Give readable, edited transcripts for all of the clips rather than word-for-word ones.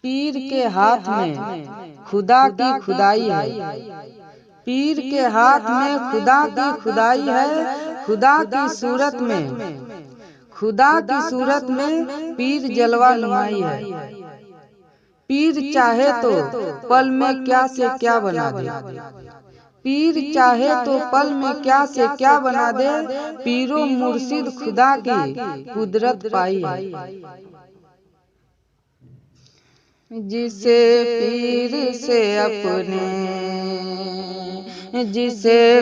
पीर के हाथ में खुदा की खुदाई है। पीर के हाथ में खुदा की खुदाई है। खुदा की सूरत में पीर जलवा नुमाई है। पीर चाहे तो पल में क्या से क्या बना दे। पीर चाहे तो पल में क्या से क्या बना दे। पीरो मुर्शिद खुदा की कुदरत पाई है। जिसे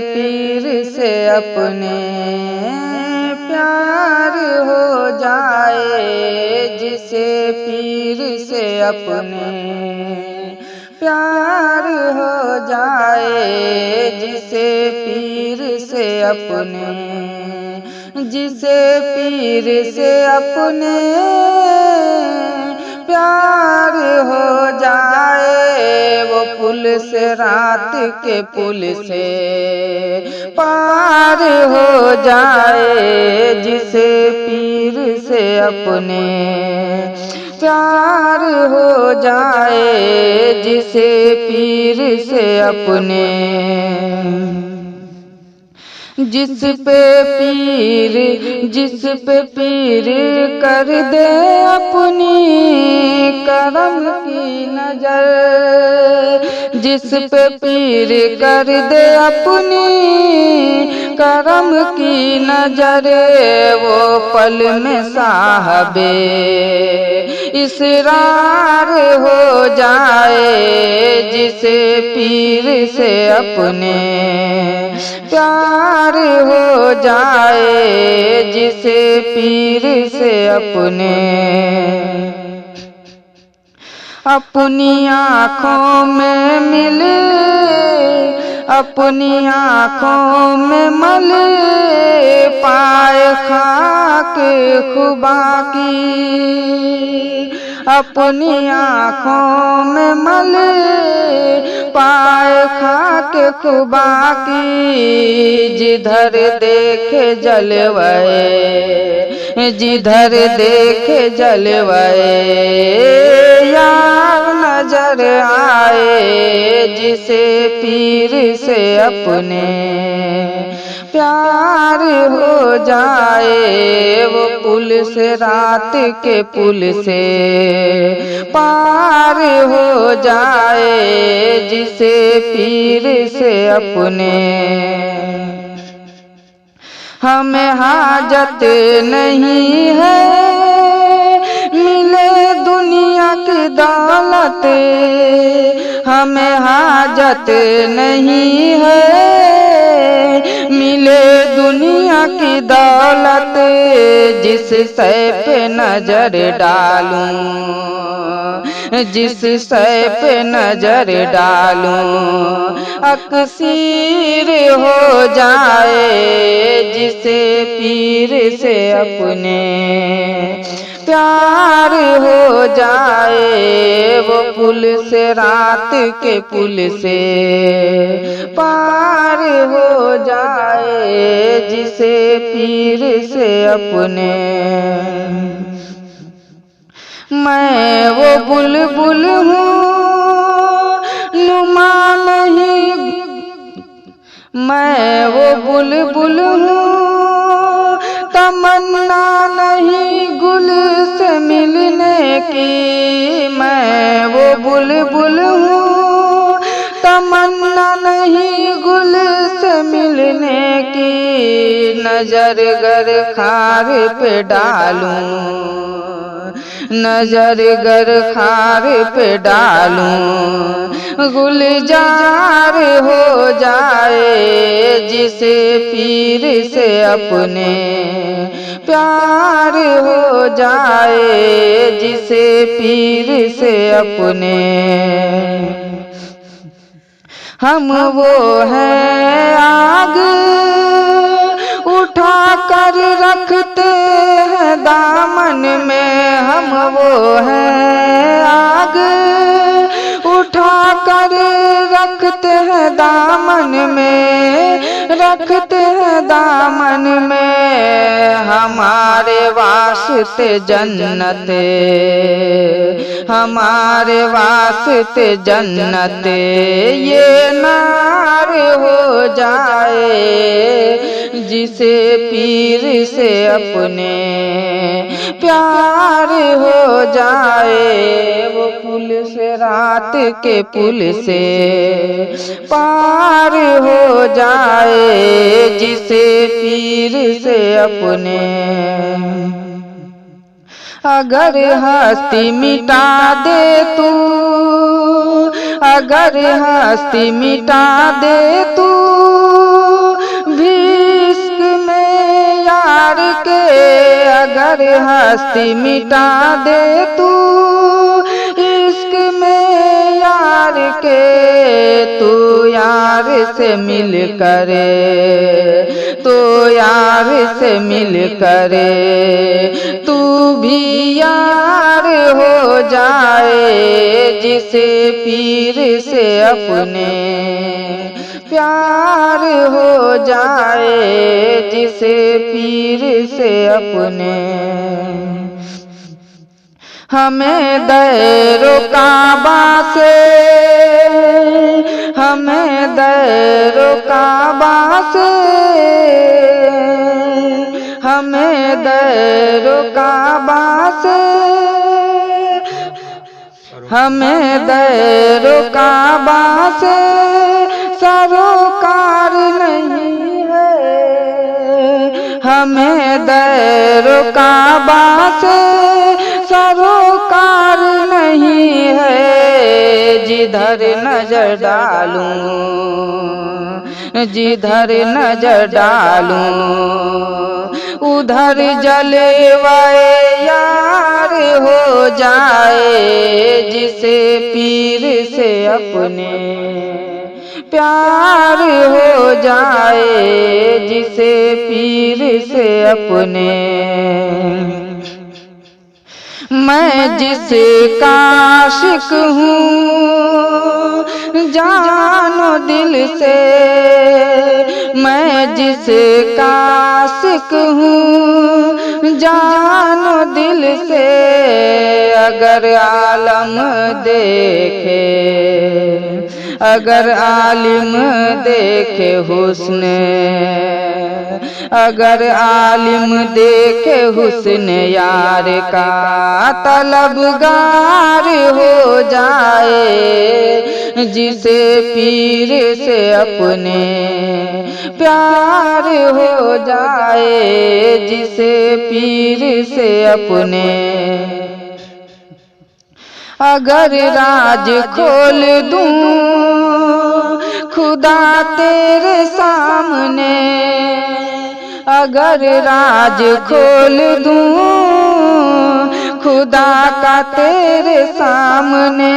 पीर से अपने प्यार हो जाए। जिसे पीर से अपने प्यार हो जाए। जिसे पीर से अपने प्यार हो जाए। वो पुल से रात के पुल से पार हो जाए। जिसे पीर से अपने प्यार हो जाए। जिसे पीर से अपने जिस पे पीर कर दे अपनी करम की नजर। जिस पे पीर कर दे अपनी करम की नजर। वो पल में साहबे इसरार हो जाए। जिसे पीर से अपने प्यार हो जाए। जिसे पीर से अपने अपनी आँखों में मल पाए खाक खुबा की। अपनी आँखों में मल पाए खाक खुबा की। जिधर देखे जलवाए यार नजर आए। जिसे पीर से अपने प्यार हो जाए। वो पुल से रात के पुल से पार हो जाए। जिसे पीर से अपने हमें हाजत नहीं है मिले दुनिया की दौलत। हमें हाजत नहीं है मिले दुनिया की दौलत। जिस सै पे नजर डालूं अक्सीर हो जाए। जिसे पीर से अपने प्यार हो जाए। वो पुल से रात के पुल से पार हो जाए। जिसे पीर से अपने मैं वो बुलबुल हूँ नुमा नहीं। मैं वो बुलबुल हूँ तमन्ना नहीं गुल से मिलने की। मैं वो बुलबुल हूँ तमन्ना नहीं गुल से मिलने की। नजर गर खार पे डालूं गुलजार हो जाए। जिसे पीर से अपने प्यार हो जाए। जिसे पीर से अपने हम वो हैं आग उठा कर रखते हैं दामन में। हम वो हैं आग उठा कर रखते हैं दामन में। हमारे वास्ते हमारे वास्ते जन्नत ये नार हो जाए, जिसे पीर से अपने प्यार हो जाए। वो पुल से रात के पुल से पार हो जाए, जिसे पीर से अपने। अगर हस्ती मिटा दे तू, अगर हस्ती मिटा दे तू भी इश्क में यार के, अगर हस्ती मिटा दे तू इश्क में यार के, तू यार से मिल करे, तो यार से मिल करे तू भी यार हो जाए, जिसे पीर से अपने प्यार हो जाए, जिसे पीर से अपने। हमें दैरो काबा से, हमें दैरो काबा से, हमें दैरो काबा से, हमें दैरो काबा से सरोकार नहीं है, हमें दैरो काबा से सरोकार नहीं है। जिधर नजर डालूं, जिधर नजर डालूं उधर जलवाए यार हो जाए, जिसे पीर से अपने प्यार हो जाए, जिसे पीर से अपने। मैं जिसका आशिक हूँ जानो दिल से, मैं जिसका आशिक हूँ जानो दिल से, अगर आलम देखे, अगर आलिम देखे हुस्न, अगर आलिम देखे हुस्न यार का, तलबगार हो जाए, जिसे पीर से अपने प्यार हो जाए, जिसे पीर से अपने। अगर राज खोल दूं खुदा तेरे सामने, अगर राज खोल दूं खुदा का तेरे सामने,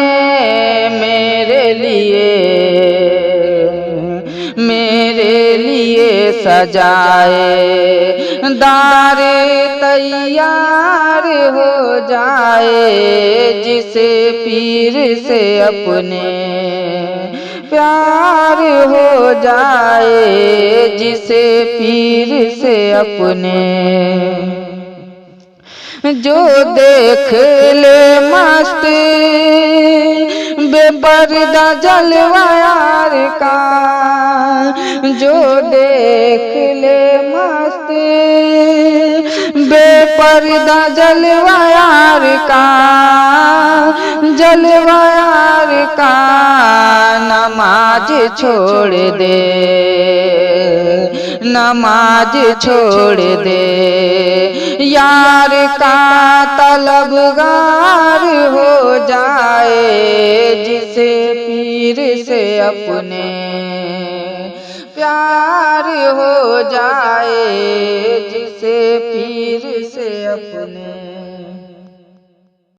मेरे लिए सजाए दारे तैयार हो जाए, जिसे पीर से अपने प्यार हो जाए, जिसे पीर से अपने। जो देख ले मस्त बेपर्दा जलवा यार का, जो देख ले मस्त बेपर्दा जलवा यार का, जलवा यार का, नमाज छोड़ दे, नमाज छोड़ दे, यार का तलबगार हो जाए, जिसे पीर से अपने प्यार हो जाए, जिसे पीर से अपने